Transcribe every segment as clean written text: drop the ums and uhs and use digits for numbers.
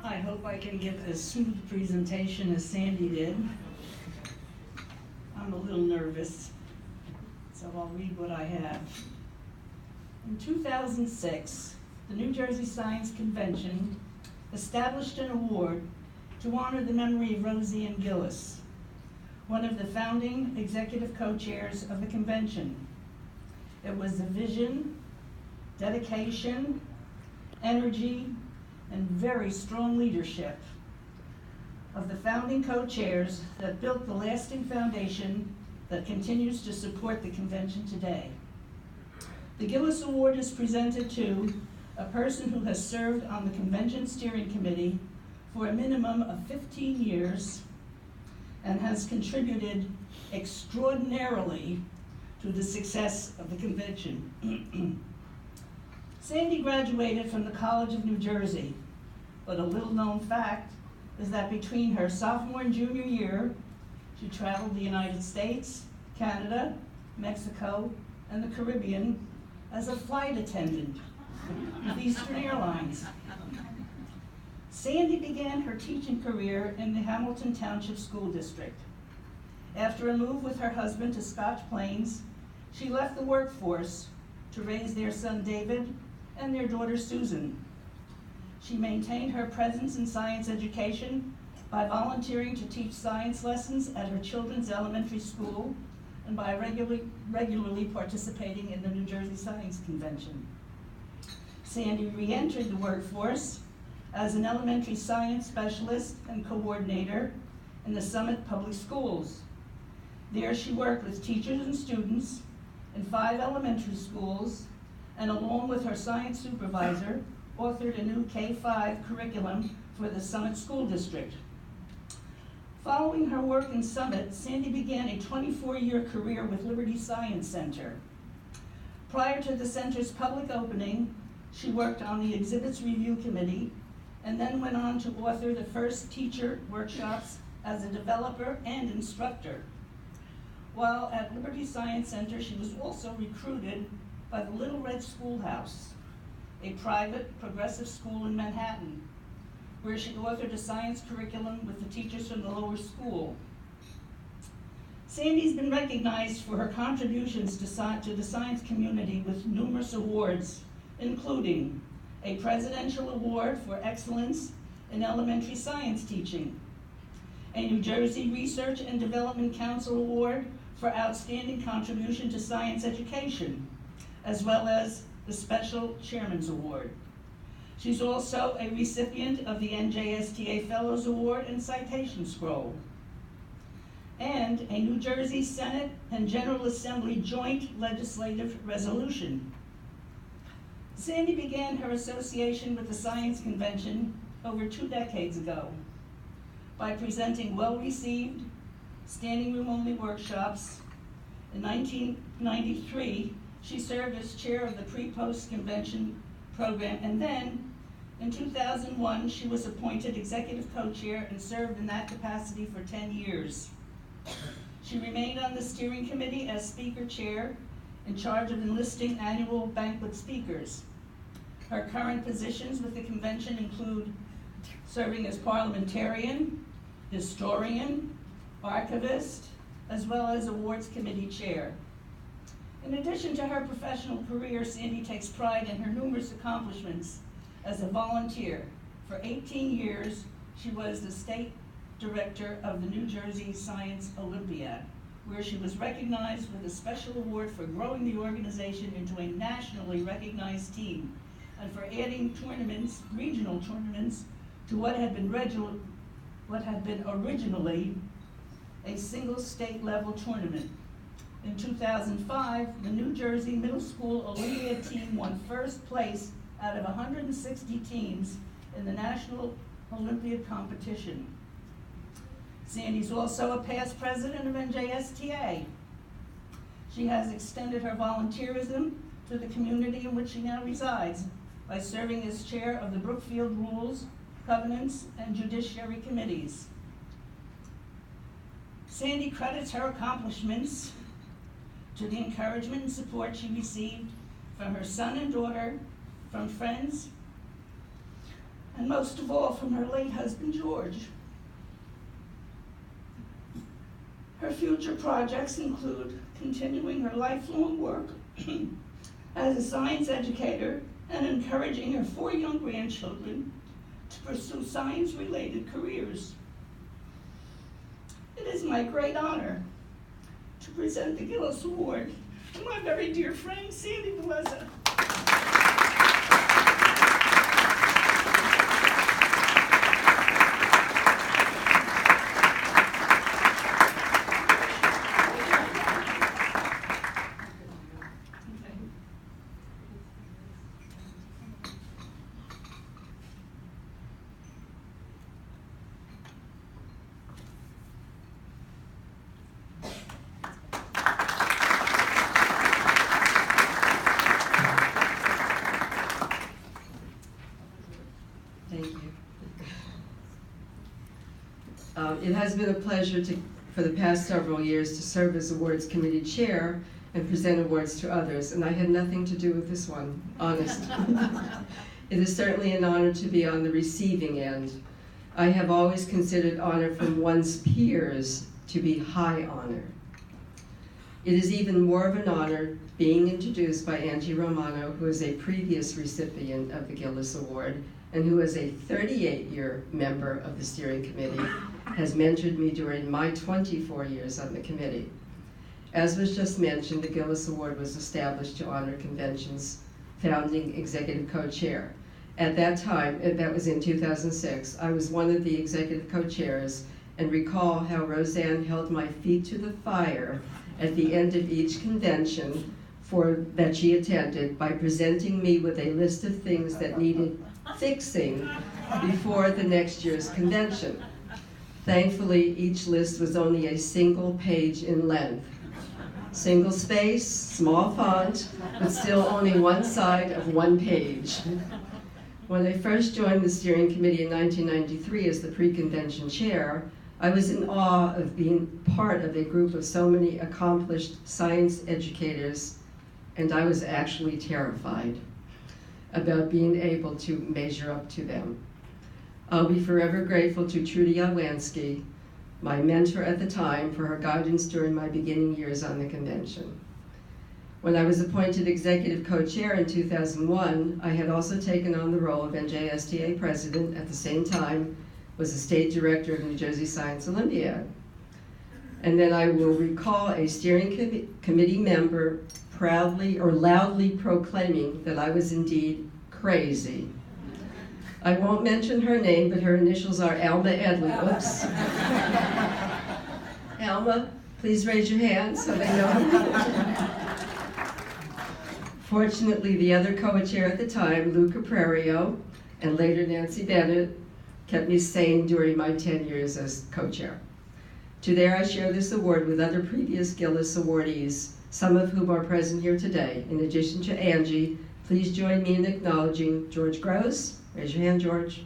I hope I can give as smooth a presentation as Sandy did. I'm a little nervous, so I'll read what I have. In 2006, the New Jersey Science Convention established an award to honor the memory of Rosie Ann Gillis, one of the founding executive co-chairs of the convention. It was the vision, dedication, energy, and very strong leadership of the founding co-chairs that built the lasting foundation that continues to support the convention today. The Gillis Award is presented to a person who has served on the convention steering committee for a minimum of 15 years and has contributed extraordinarily to the success of the convention. Sandy graduated from the College of New Jersey, but a little known fact is that between her sophomore and junior year, she traveled the United States, Canada, Mexico, and the Caribbean as a flight attendant with Eastern Airlines. Sandy began her teaching career in the Hamilton Township School District. After a move with her husband to Scotch Plains, she left the workforce to raise their son David and their daughter Susan. She maintained her presence in science education by volunteering to teach science lessons at her children's elementary school and by regularly participating in the New Jersey Science Convention. Sandy re-entered the workforce as an elementary science specialist and coordinator in the Summit Public Schools. There she worked with teachers and students in 5 elementary schools, and along with her science supervisor, authored a new K-5 curriculum for the Summit School District. Following her work in Summit, Sandy began a 24-year career with Liberty Science Center. Prior to the center's public opening, she worked on the Exhibits Review Committee and then went on to author the first teacher workshops as a developer and instructor. While at Liberty Science Center, she was also recruited by the Little Red Schoolhouse, a private progressive school in Manhattan, where she authored a science curriculum with the teachers from the lower school. Sandy's been recognized for her contributions to the science community with numerous awards, including a Presidential Award for Excellence in Elementary Science Teaching, a New Jersey Research and Development Council Award for Outstanding Contribution to Science Education, as well as the Special Chairman's Award. She's also a recipient of the NJSTA Fellows Award and Citation Scroll, and a New Jersey Senate and General Assembly Joint Legislative Resolution. Sandy began her association with the Science Convention over 2 decades ago by presenting well-received, standing room only workshops. In 1993, she served as chair of the pre-post convention program, and then in 2001, she was appointed executive co-chair and served in that capacity for 10 years. She remained on the steering committee as speaker chair, in charge of enlisting annual banquet speakers. Her current positions with the convention include serving as parliamentarian, historian, archivist, as well as awards committee chair. In addition to her professional career, Sandy takes pride in her numerous accomplishments as a volunteer. For 18 years, she was the state director of the New Jersey Science Olympiad, where she was recognized with a special award for growing the organization into a nationally recognized team and for adding tournaments, regional tournaments, to what had been originally a single state level tournament. In 2005, the New Jersey Middle School Olympiad team won first place out of 160 teams in the National Olympiad competition. Sandy's also a past president of NJSTA. She has extended her volunteerism to the community in which she now resides by serving as chair of the Brookfield Rules, Covenants, and Judiciary Committees. Sandy credits her accomplishments to the encouragement and support she received from her son and daughter, from friends, and most of all from her late husband, George. Her future projects include continuing her lifelong work as a science educator and encouraging her 4 young grandchildren to pursue science-related careers. It is my great honor to present the Gillis Award to my very dear friend, Sandy Beleza. Thank you. It has been a pleasure for the past several years to serve as awards committee chair and present awards to others, and I had nothing to do with this one, honest. It is certainly an honor to be on the receiving end. I have always considered honor from one's peers to be high honor. It is even more of an honor being introduced by Angie Romano, who is a previous recipient of the Gillis Award and who is a 38-year member of the steering committee, has mentored me during my 24 years on the committee. As was just mentioned, the Gillis Award was established to honor convention's founding executive co-chair. At that time, that was in 2006, I was one of the executive co-chairs and recall how Roseanne held my feet to the fire at the end of each convention that she attended by presenting me with a list of things that needed fixing before the next year's convention. Thankfully, each list was only a single page in length. Single space, small font, but still only one side of one page. When I first joined the steering committee in 1993 as the pre-convention chair, I was in awe of being part of a group of so many accomplished science educators, and I was actually terrified about being able to measure up to them. I'll be forever grateful to Trudy Alwansky, my mentor at the time, for her guidance during my beginning years on the convention. When I was appointed executive co-chair in 2001, I had also taken on the role of NJSTA president at the same time, was a state director of New Jersey Science Olympiad. And then I will recall a steering committee member proudly or loudly proclaiming that I was indeed crazy. I won't mention her name, but her initials are Alma Edley. Oops. Alma, please raise your hand so they know. Fortunately, the other co-chair at the time, Lou Caprario, and later Nancy Bennett, kept me sane during my 10 years as co-chair. Today I share this award with other previous Gillis awardees, some of whom are present here today. In addition to Angie, please join me in acknowledging George Gross. Raise your hand, George.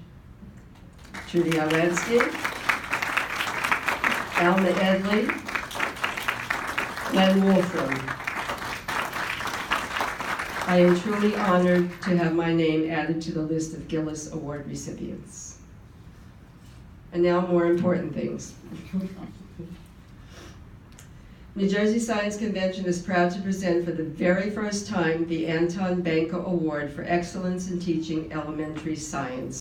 Trudy Alwansky. Alma Edley. Len Wolfram. I am truly honored to have my name added to the list of Gillis Award recipients. And now more important things. New Jersey Science Convention is proud to present for the very first time the Anton Banka Award for Excellence in Teaching Elementary Science.